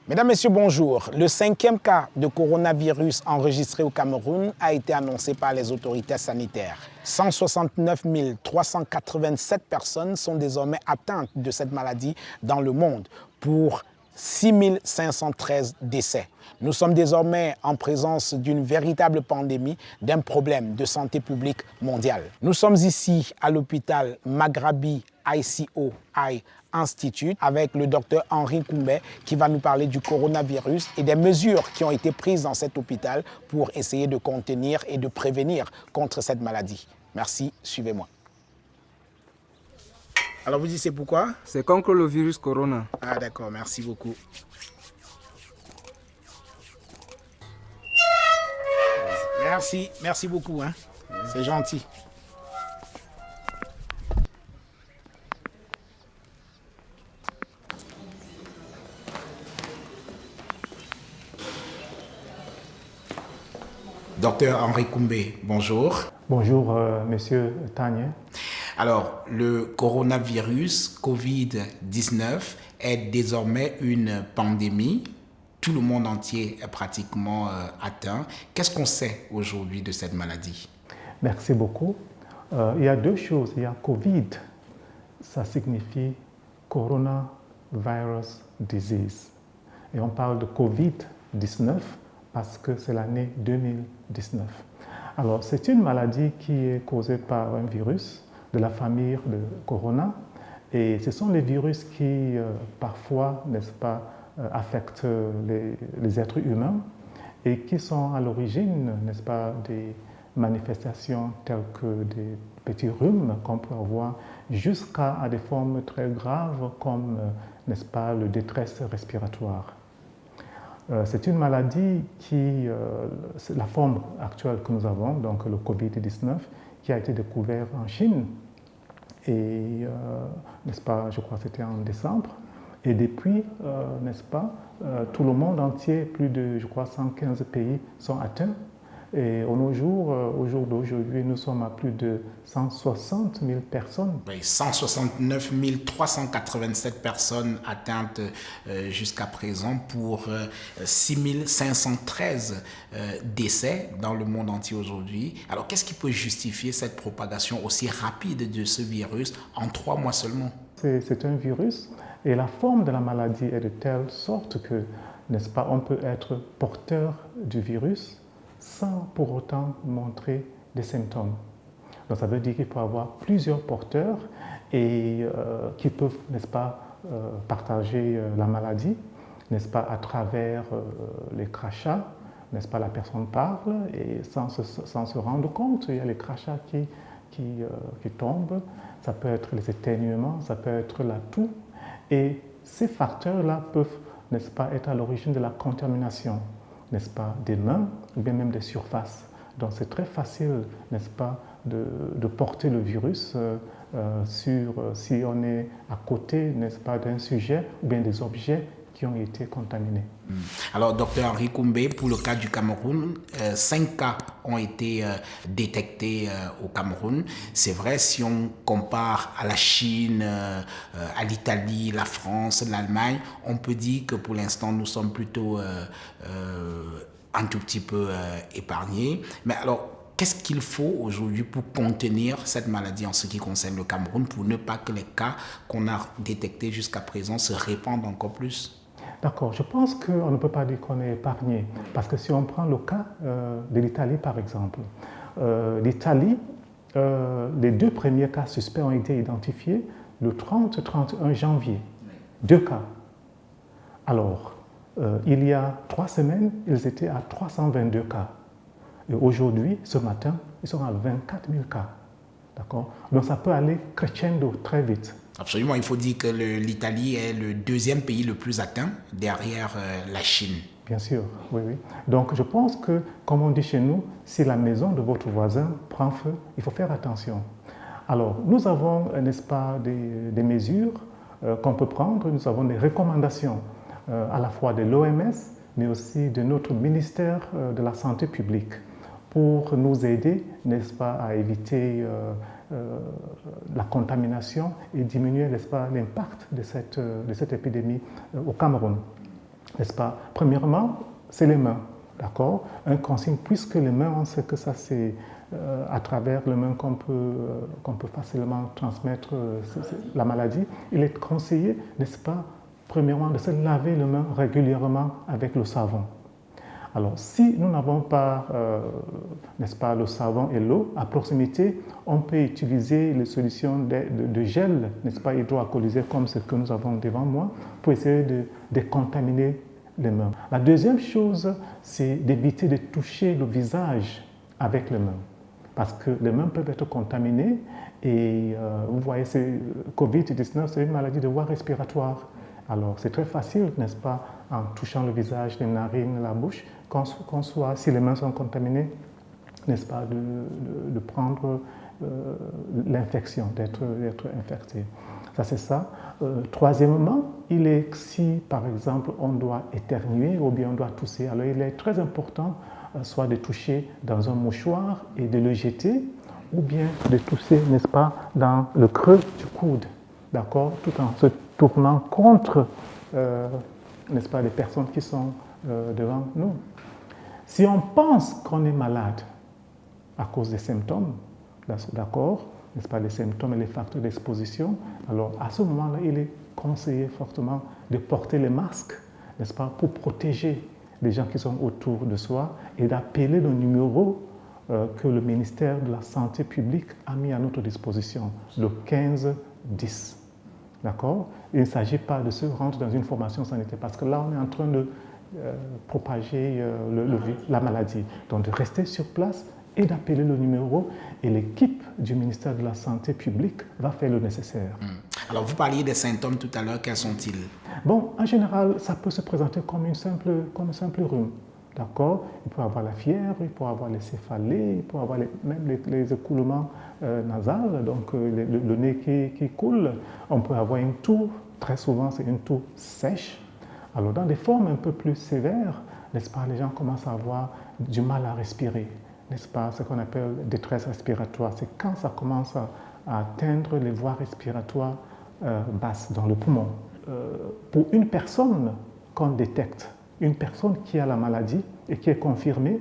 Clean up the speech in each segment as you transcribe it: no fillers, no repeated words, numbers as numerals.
Mesdames, Messieurs, bonjour. Le 5e cas de coronavirus enregistré au Cameroun a été annoncé par les autorités sanitaires. 169 387 personnes sont désormais atteintes de cette maladie dans le monde pour 6 513 décès. Nous sommes désormais en présence d'une véritable pandémie, d'un problème de santé publique mondiale. Nous sommes ici à l'hôpital Maghrabi ICO Institute avec le docteur Henri Koumbé qui va nous parler du coronavirus et des mesures qui ont été prises dans cet hôpital pour essayer de contenir et de prévenir contre cette maladie. Merci, suivez-moi. Alors vous dites c'est pourquoi? C'est contre le virus corona. Ah d'accord, merci beaucoup. Merci beaucoup, hein. C'est gentil. Docteur Henri Koumbé, bonjour. Bonjour, Monsieur Tanier. Alors, le coronavirus Covid-19 est désormais une pandémie. Tout le monde entier est pratiquement atteint. Qu'est-ce qu'on sait aujourd'hui de cette maladie? Merci beaucoup. Il y a deux choses. Il y a Covid, ça signifie Coronavirus Disease. Et on parle de Covid-19 parce que c'est l'année 2019. Alors, c'est une maladie qui est causée par un virus de la famille de Corona. Et ce sont les virus qui, parfois, n'est-ce pas, affectent les êtres humains et qui sont à l'origine, n'est-ce pas, des manifestations telles que des petits rhumes qu'on peut avoir jusqu'à des formes très graves comme, n'est-ce pas, le détresse respiratoire. C'est une maladie qui, la forme actuelle que nous avons, donc le Covid-19, qui a été découvert en Chine, et n'est-ce pas, je crois que c'était en décembre, et depuis, n'est-ce pas, tout le monde entier, plus de, je crois, 115 pays sont atteints. Et au jour d'aujourd'hui, nous sommes à plus de 160 000 personnes. Oui, 169 387 personnes atteintes jusqu'à présent pour 6 513 décès dans le monde entier aujourd'hui. Alors, qu'est-ce qui peut justifier cette propagation aussi rapide de ce virus en 3 mois seulement? C'est un virus et la forme de la maladie est de telle sorte que, n'est-ce pas, on peut être porteur du virus sans pour autant montrer des symptômes. Donc ça veut dire qu'il faut avoir plusieurs porteurs et qui peuvent, n'est-ce pas, partager la maladie, n'est-ce pas, à travers les crachats, n'est-ce pas, la personne parle et sans se rendre compte, il y a les crachats qui tombent, ça peut être les éternuements, ça peut être la toux et ces facteurs-là peuvent, n'est-ce pas, être à l'origine de la contamination, n'est-ce pas, des mains ou bien même des surfaces. Donc c'est très facile, n'est-ce pas, de porter le virus si on est à côté, n'est-ce pas, d'un sujet ou bien des objets qui ont été contaminés. Alors, docteur Henri Koumbé, pour le cas du Cameroun, 5 cas ont été détectés au Cameroun. C'est vrai, si on compare à la Chine, à l'Italie, la France, l'Allemagne, on peut dire que pour l'instant, nous sommes plutôt un tout petit peu épargnés. Mais alors, qu'est-ce qu'il faut aujourd'hui pour contenir cette maladie en ce qui concerne le Cameroun, pour ne pas que les cas qu'on a détectés jusqu'à présent se répandent encore plus? D'accord, je pense qu'on ne peut pas dire qu'on est épargné, parce que si on prend le cas de l'Italie par exemple, l'Italie, les 2 premiers cas suspects ont été identifiés le 30-31 janvier, 2 cas. Alors, il y a 3 semaines, ils étaient à 322 cas. Et aujourd'hui, ce matin, ils sont à 24 000 cas. D'accord? Donc ça peut aller crescendo très vite. Absolument, il faut dire que l'Italie est le 2e pays le plus atteint derrière la Chine. Bien sûr, oui, oui. Donc je pense que, comme on dit chez nous, si la maison de votre voisin prend feu, il faut faire attention. Alors, nous avons, n'est-ce pas, des mesures qu'on peut prendre, nous avons des recommandations à la fois de l'OMS, mais aussi de notre ministère de la Santé publique pour nous aider, n'est-ce pas, à éviter la contamination et diminuer, n'est-ce pas, l'impact de cette épidémie au Cameroun. n'est-ce pas? Premièrement, c'est les mains, d'accord? Un consigne, puisque les mains, on sait que ça c'est à travers les mains qu'on peut facilement transmettre la maladie, il est conseillé, n'est-ce pas, premièrement, de se laver les mains régulièrement avec le savon. Alors, si nous n'avons pas, n'est-ce pas, le savon et l'eau à proximité, on peut utiliser les solutions de gel, n'est-ce pas, hydroalcoolisé comme ce que nous avons devant moi, pour essayer de décontaminer les mains. La deuxième chose, c'est d'éviter de toucher le visage avec les mains, parce que les mains peuvent être contaminées et vous voyez, Covid-19, c'est une maladie de voie respiratoire. Alors, c'est très facile, n'est-ce pas, en touchant le visage, les narines, la bouche, si les mains sont contaminées, n'est-ce pas, de prendre l'infection, d'être infecté. Ça, c'est ça. Troisièmement, si, par exemple, on doit éternuer ou bien on doit tousser, alors il est très important soit de toucher dans un mouchoir et de le jeter, ou bien de tousser, n'est-ce pas, dans le creux du coude, d'accord, tout en se tournant contre, n'est-ce pas, les personnes qui sont devant nous. Si on pense qu'on est malade à cause des symptômes, d'accord, n'est-ce pas, les symptômes et les facteurs d'exposition, alors à ce moment-là, il est conseillé fortement de porter les masques, n'est-ce pas, pour protéger les gens qui sont autour de soi et d'appeler le numéro que le ministère de la Santé publique a mis à notre disposition, le 1510. D'accord? Il ne s'agit pas de se rendre dans une formation sanitaire parce que là, on est en train de propager la maladie. Donc, de rester sur place et d'appeler le numéro et l'équipe du ministère de la Santé publique va faire le nécessaire. Alors, vous parliez des symptômes tout à l'heure, quels sont-ils? Bon, en général, ça peut se présenter comme un simple rhume. D'accord? Il peut avoir la fièvre, il peut avoir les céphalées, il peut avoir même les écoulements nasales, donc le nez qui coule. On peut avoir une toux, très souvent c'est une toux sèche. Alors dans des formes un peu plus sévères, n'est-ce pas, les gens commencent à avoir du mal à respirer, n'est-ce pas, ce qu'on appelle détresse respiratoire. C'est quand ça commence à atteindre les voies respiratoires basses dans le poumon. Pour une personne qu'on détecte, une personne qui a la maladie et qui est confirmée,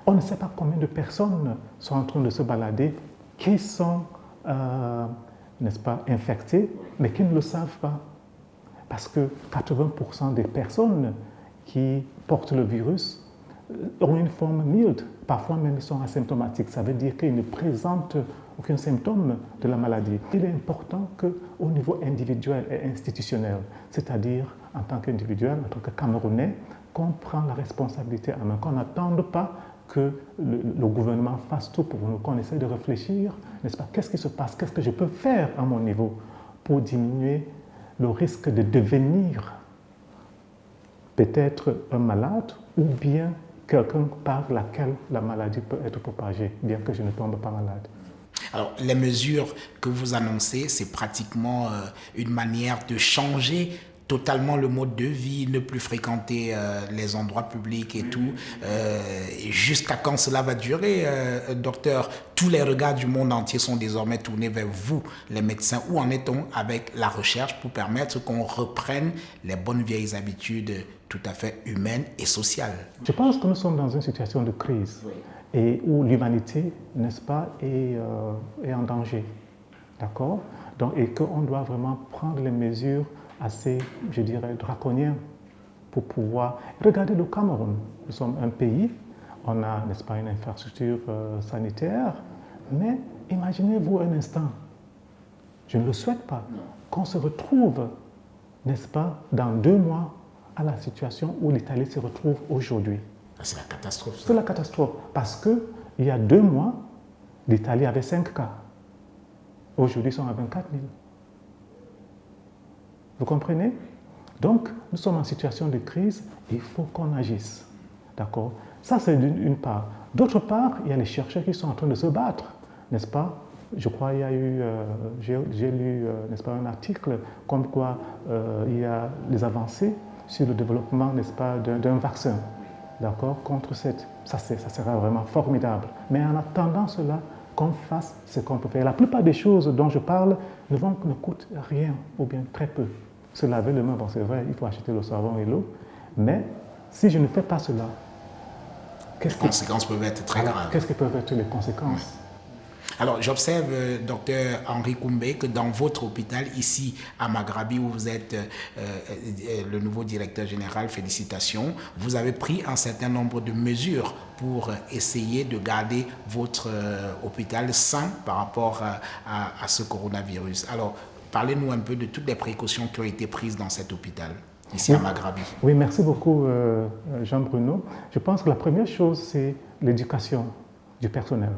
on ne sait pas combien de personnes sont en train de se balader qui sont, n'est-ce pas, infectées, mais qui ne le savent pas. Parce que 80% des personnes qui portent le virus ont une forme milde, parfois même ils sont asymptomatiques. Ça veut dire qu'ils ne présentent aucun symptôme de la maladie. Il est important qu'au niveau individuel et institutionnel, c'est-à-dire en tant qu'individuel, en tant que Camerounais, qu'on prend la responsabilité en main, qu'on n'attende pas que le gouvernement fasse tout pour nous, qu'on essaie de réfléchir, n'est-ce pas, qu'est-ce qui se passe, qu'est-ce que je peux faire à mon niveau pour diminuer le risque de devenir peut-être un malade ou bien quelqu'un par laquelle la maladie peut être propagée, bien que je ne tombe pas malade. Alors, les mesures que vous annoncez, c'est pratiquement une manière de changer totalement le mode de vie, ne plus fréquenter les endroits publics et tout. Jusqu'à quand cela va durer, docteur? Tous les regards du monde entier sont désormais tournés vers vous, les médecins. Où en est-on avec la recherche pour permettre qu'on reprenne les bonnes vieilles habitudes tout à fait humaines et sociales? Je pense que nous sommes dans une situation de crise. Oui. Et où l'humanité, n'est-ce pas, est en danger, d'accord? Donc, et qu'on doit vraiment prendre les mesures assez, je dirais, draconiennes pour pouvoir... Regardez le Cameroun, nous sommes un pays, on a, n'est-ce pas, une infrastructure sanitaire, mais imaginez-vous un instant, je ne le souhaite pas, qu'on se retrouve, n'est-ce pas, dans 2 mois à la situation où l'Italie se retrouve aujourd'hui. C'est la catastrophe. C'est la catastrophe. Parce qu'il y a 2 mois, l'Italie avait 5 cas. Aujourd'hui, ils sont à 24 000. Vous comprenez? Donc, nous sommes en situation de crise et il faut qu'on agisse. D'accord? Ça, c'est d'une part. D'autre part, il y a les chercheurs qui sont en train de se battre, n'est-ce pas? Je crois qu'il y a eu, j'ai lu, n'est-ce pas, un article comme quoi il y a des avancées sur le développement, n'est-ce pas, d'un vaccin. D'accord, contre cette... Ça sera vraiment formidable. Mais en attendant cela, qu'on fasse ce qu'on peut faire. La plupart des choses dont je parle ne coûtent rien ou bien très peu. Se laver les mains, bon, c'est vrai, il faut acheter le savon et l'eau, Mais si je ne fais pas cela, les conséquences peuvent être très graves. Qu'est-ce que peuvent être les conséquences? Alors, j'observe, docteur Henri Koumbé, que dans votre hôpital, ici à Maghrabi, où vous êtes le nouveau directeur général, félicitations, vous avez pris un certain nombre de mesures pour essayer de garder votre hôpital sain par rapport à ce coronavirus. Alors, parlez-nous un peu de toutes les précautions qui ont été prises dans cet hôpital, ici à Maghrabi. Oui, merci beaucoup, Jean-Bruno. Je pense que la première chose, c'est l'éducation du personnel,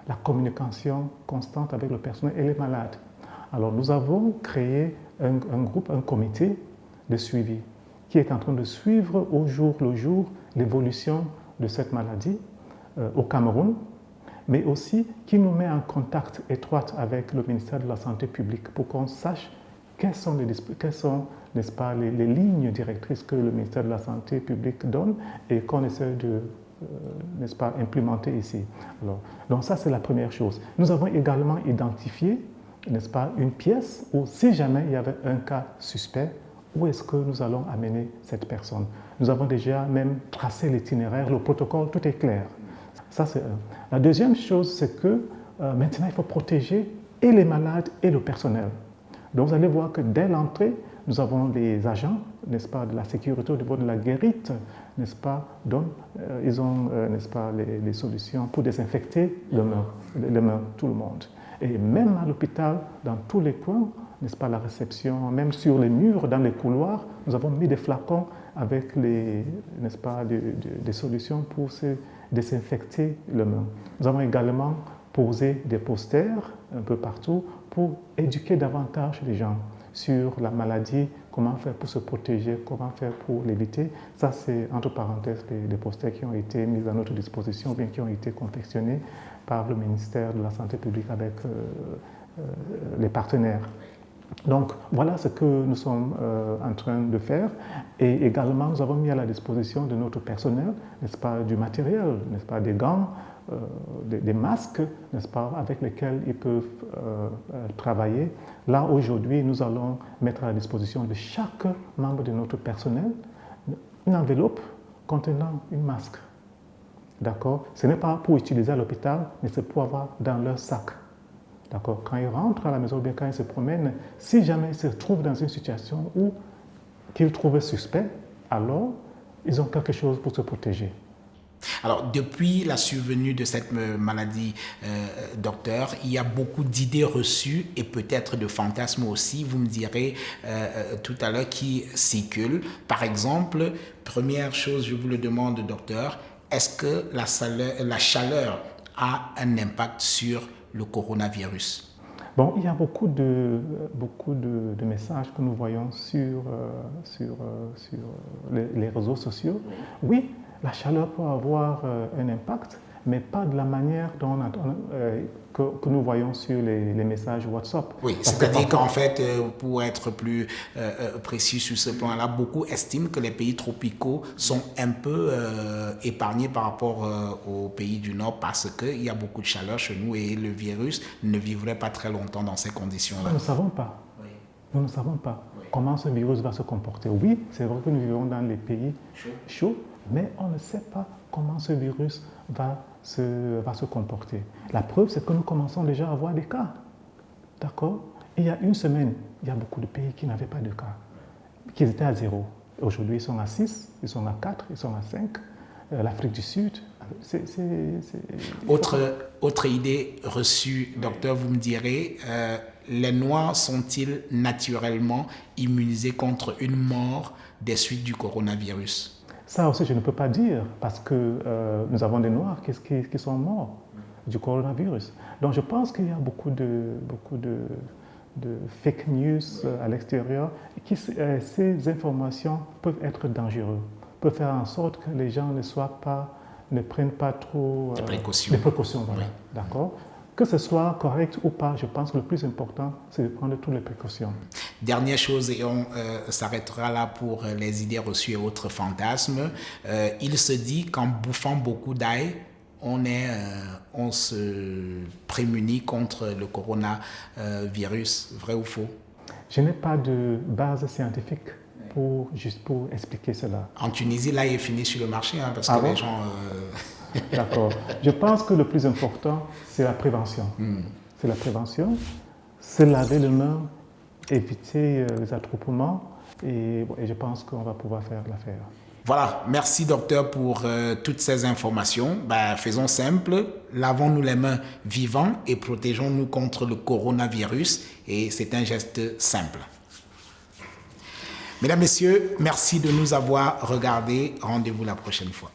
la communication constante avec le personnel et les malades. Alors, nous avons créé un groupe, un comité de suivi qui est en train de suivre au jour le jour l'évolution de cette maladie au Cameroun, mais aussi qui nous met en contact étroit avec le ministère de la Santé publique pour qu'on sache quelles sont, n'est-ce pas, les lignes directrices que le ministère de la Santé publique donne et qu'on essaie de n'est-ce pas, implémenter ici. Alors, donc ça, c'est la première chose. Nous avons également identifié, n'est-ce pas, une pièce où, si jamais il y avait un cas suspect, où est-ce que nous allons amener cette personne? Nous avons déjà même tracé l'itinéraire, le protocole, tout est clair. Ça, c'est un. La deuxième chose, c'est que maintenant, il faut protéger et les malades et le personnel. Donc, vous allez voir que dès l'entrée, nous avons les agents, n'est-ce pas, de la sécurité au niveau de la guérite, n'est-ce pas, donc ils ont, n'est-ce pas, les solutions pour désinfecter les mains, tout le monde. Et même à l'hôpital, dans tous les coins, n'est-ce pas, la réception, même sur les murs, dans les couloirs, nous avons mis des flacons avec n'est-ce pas, des solutions pour se désinfecter les mains. Nous avons également posé des posters un peu partout pour éduquer davantage les gens sur la maladie, comment faire pour se protéger, comment faire pour l'éviter. Ça, c'est entre parenthèses des posters qui ont été mis à notre disposition, ou bien qui ont été confectionnés par le ministère de la Santé publique avec les partenaires. Donc, voilà ce que nous sommes en train de faire. Et également, nous avons mis à la disposition de notre personnel, n'est-ce pas, du matériel, n'est-ce pas, des gants, des masques, n'est-ce pas, avec lesquels ils peuvent travailler. Là, aujourd'hui, nous allons mettre à la disposition de chaque membre de notre personnel une enveloppe contenant un masque. D'accord? Ce n'est pas pour utiliser à l'hôpital, mais c'est pour avoir dans leur sac. D'accord? Quand ils rentrent à la maison, ou bien quand ils se promènent, si jamais ils se trouvent dans une situation où qu'ils trouvent suspect, alors ils ont quelque chose pour se protéger. Alors, depuis la survenue de cette maladie, docteur, il y a beaucoup d'idées reçues et peut-être de fantasmes aussi, vous me direz tout à l'heure, qui circulent. Par exemple, première chose, je vous le demande, docteur, est-ce que la chaleur a un impact sur le coronavirus? Bon, il y a beaucoup de messages que nous voyons sur les réseaux sociaux. Oui, la chaleur peut avoir un impact, mais pas de la manière dont que nous voyons sur les messages WhatsApp. Oui, c'est-à-dire qu'en fait, pour être plus précis sur ce point-là, beaucoup estiment que les pays tropicaux sont un peu épargnés par rapport aux pays du Nord parce qu'il y a beaucoup de chaleur chez nous et le virus ne vivrait pas très longtemps dans ces conditions-là. Nous ne savons pas. Oui. Nous ne savons pas comment ce virus va se comporter. Oui, c'est vrai que nous vivons dans les pays chauds, mais on ne sait pas comment ce virus va se comporter. La preuve, c'est que nous commençons déjà à avoir des cas. D'accord? Il y a une semaine, il y a beaucoup de pays qui n'avaient pas de cas, qui étaient à 0. Aujourd'hui, ils sont à 6, ils sont à 4, ils sont à 5. L'Afrique du Sud, Autre idée reçue, docteur, vous me direz, les Noirs sont-ils naturellement immunisés contre une mort des suites du coronavirus? Ça aussi, je ne peux pas dire, parce que nous avons des Noirs qui sont morts du coronavirus. Donc, je pense qu'il y a beaucoup de fake news à l'extérieur. Ces informations peuvent être dangereuses, peuvent faire en sorte que les gens ne prennent pas trop de précautions. Les précautions, voilà. Oui. D'accord? Que ce soit correct ou pas, je pense que le plus important, c'est de prendre toutes les précautions. Dernière chose, et on s'arrêtera là pour les idées reçues et autres fantasmes. Il se dit qu'en bouffant beaucoup d'ail, on se prémunit contre le coronavirus. Vrai ou faux? Je n'ai pas de base scientifique juste pour expliquer cela. En Tunisie, là, il est fini sur le marché, hein, parce que bon? les gens... D'accord. Je pense que le plus important, c'est la prévention. C'est la prévention, se laver les mains, éviter les attroupements, et je pense qu'on va pouvoir faire l'affaire. Voilà, merci docteur pour toutes ces informations. Faisons simple, lavons-nous les mains vivants et protégeons-nous contre le coronavirus. Et c'est un geste simple. Mesdames, Messieurs, merci de nous avoir regardés. Rendez-vous la prochaine fois.